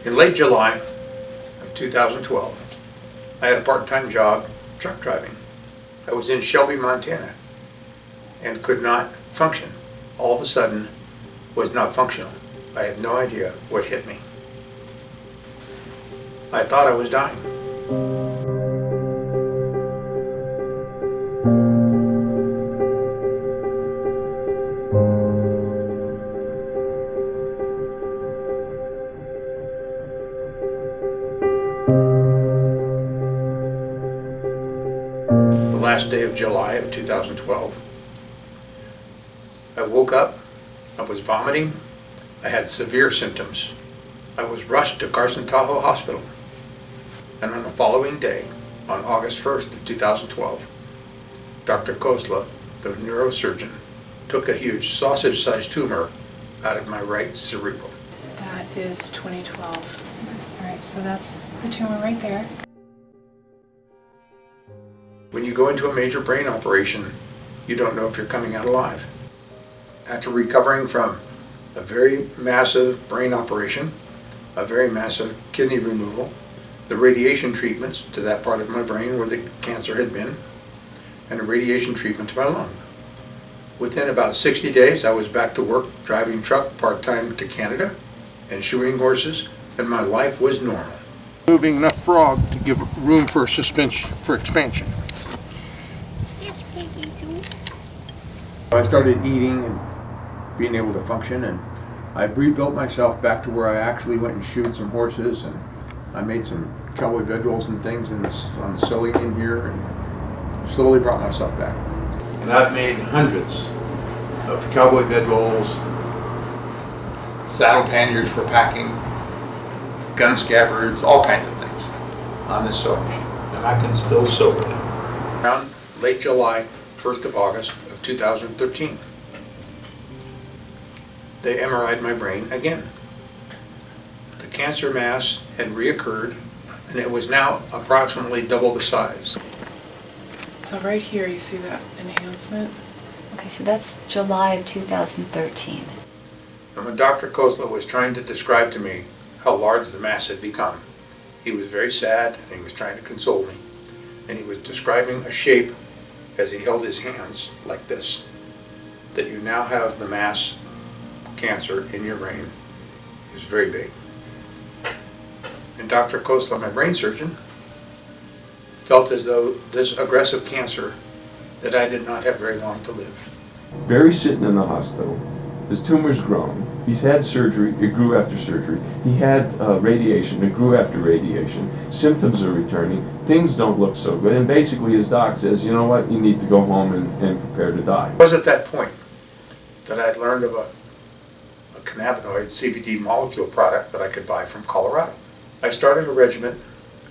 In late July of 2012, I had a part-time job truck driving. I was in Shelby, Montana, and could not function. All of a sudden, was not functional. I had no idea what hit me. I thought I was dying. The last day of July of 2012, I woke up, I was vomiting, I had severe symptoms. I was rushed to Carson Tahoe Hospital. And on the following day, on August 1st of 2012, Dr. Kozla, the neurosurgeon, took a huge sausage-sized tumor out of my right cerebral. That is 2012. All right, so that's the tumor right there. When you go into a major brain operation, you don't know if you're coming out alive. After recovering from a very massive brain operation, a very massive kidney removal, the radiation treatments to that part of my brain where the cancer had been, and a radiation treatment to my lung. Within about 60 days, I was back to work driving truck part-time to Canada and shoeing horses, and my life was normal. Moving enough frog to give room for expansion. I started eating and being able to function, and I rebuilt myself back to where I actually went and shoed some horses, and I made some cowboy bed rolls and things on the sewing in here, and slowly brought myself back. And I've made hundreds of cowboy bed rolls, saddle panniers for packing, gun scabbards, all kinds of things on this sewing machine, and I can still sew with it. Around late July, 1st of August of 2013, they MRI'd my brain again. The cancer mass had reoccurred, and it was now approximately double the size. So right here, you see that enhancement? Okay, so that's July of 2013. And when Dr. Kozla was trying to describe to me how large the mass had become, he was very sad, and he was trying to console me. And he was describing a shape as he held his hands like this, that you now have the mass cancer in your brain. It was very big. And Dr. Kozla, my brain surgeon, felt as though this aggressive cancer, that I did not have very long to live. Barry's sitting in the hospital. His tumor's grown. He's had surgery. It grew after surgery. He had radiation. It grew after radiation. Symptoms are returning. Things don't look so good. And basically his doc says, you know what, you need to go home and prepare to die. It was at that point that I had learned of a cannabinoid CBD molecule product that I could buy from Colorado. I started a regimen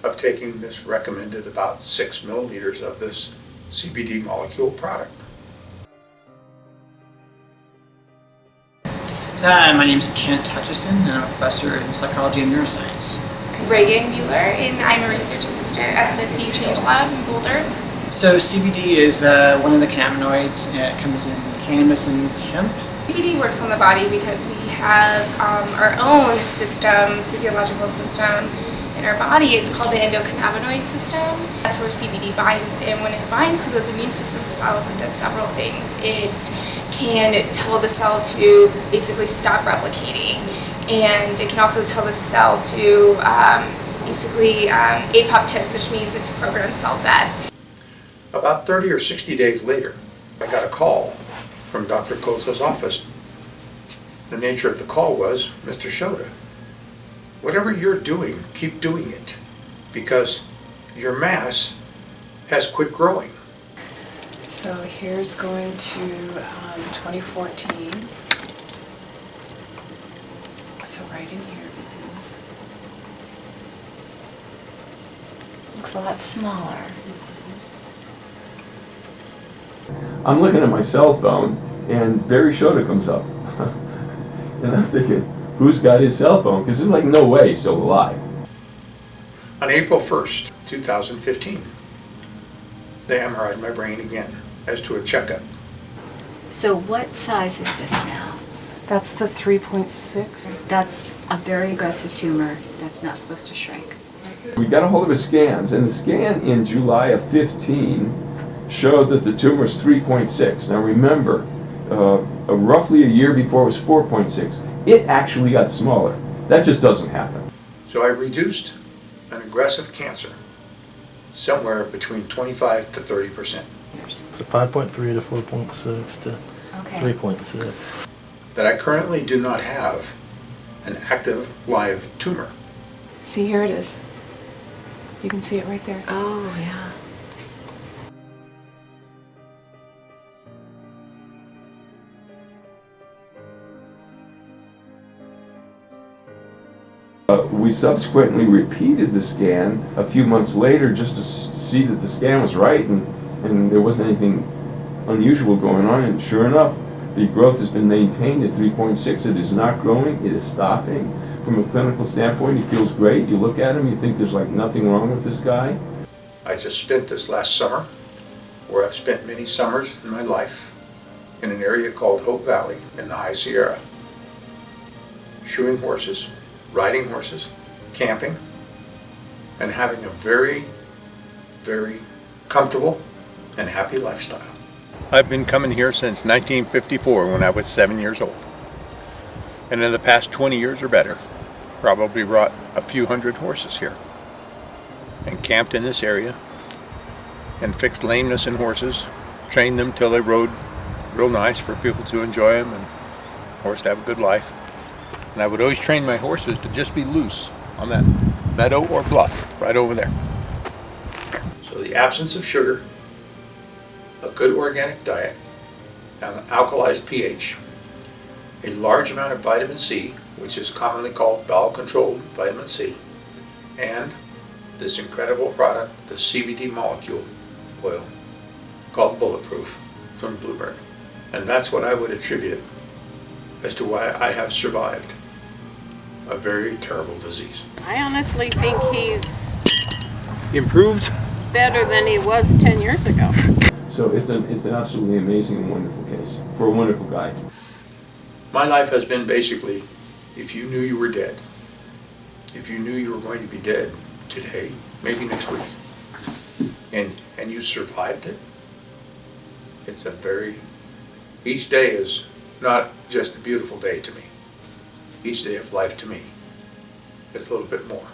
of taking this recommended about 6 milliliters of this CBD molecule product. So, hi, my name is Kent Hutchison, and I'm a professor in psychology and neuroscience. Reagan Mueller, and I'm a research assistant at the CU Change Lab in Boulder. So CBD is one of the cannabinoids. It comes in cannabis and hemp. CBD works on the body because we have our own system, physiological system in our body. It's called the endocannabinoid system. That's where CBD binds, and when it binds to those immune system cells, it does several things. It can tell the cell to basically stop replicating, and it can also tell the cell to basically apoptosis, which means it's programmed cell death. About 30 or 60 days later, I got a call from Dr. Kozla's office. The nature of the call was, Mr. Shoda, whatever you're doing, keep doing it, because your mass has quit growing. So here's going to 2014. So right in here. Looks a lot smaller. I'm looking at my cell phone, and Barry Shoda comes up. And I'm thinking, who's got his cell phone? Because there's like no way he's still alive. On April 1st, 2015, they MRI'd my brain again as to a checkup. So what size is this now? That's the 3.6. That's a very aggressive tumor that's not supposed to shrink. We got a hold of his scans, and the scan in July of 15 showed that the tumor is 3.6. Now remember, roughly a year before it was 4.6. It actually got smaller. That just doesn't happen. So I reduced an aggressive cancer somewhere between 25 to 30%. So 5.3 to 4.6 to Okay. 3.6. That I currently do not have an active live tumor. See, here it is. You can see it right there. Oh, yeah. We subsequently repeated the scan a few months later just to see that the scan was right and there wasn't anything unusual going on. And sure enough, the growth has been maintained at 3.6. It is not growing. It is stopping. From a clinical standpoint, he feels great. You look at him, you think there's like nothing wrong with this guy. I just spent this last summer, where I've spent many summers in my life, in an area called Hope Valley in the High Sierra, shoeing horses, riding horses, camping, and having a very, very comfortable and happy lifestyle. I've been coming here since 1954 when I was 7 years old. And in the past 20 years or better, probably brought a few hundred horses here and camped in this area and fixed lameness in horses, trained them till they rode real nice for people to enjoy them and horse to have a good life. And I would always train my horses to just be loose on that meadow or bluff right over there. So the absence of sugar, a good organic diet, and an alkalized pH, a large amount of vitamin C, which is commonly called bowel-controlled vitamin C, and this incredible product, the CBD molecule oil, called Bulletproof from Bluebird. And that's what I would attribute as to why I have survived a very terrible disease. I honestly think he's Improved? better than he was 10 years ago. So it's an absolutely amazing and wonderful case for a wonderful guy. My life has been basically, if you knew you were dead, if you knew you were going to be dead today, maybe next week, and you survived it, it's a very, each day is not just a beautiful day to me. Each day of life to me is a little bit more.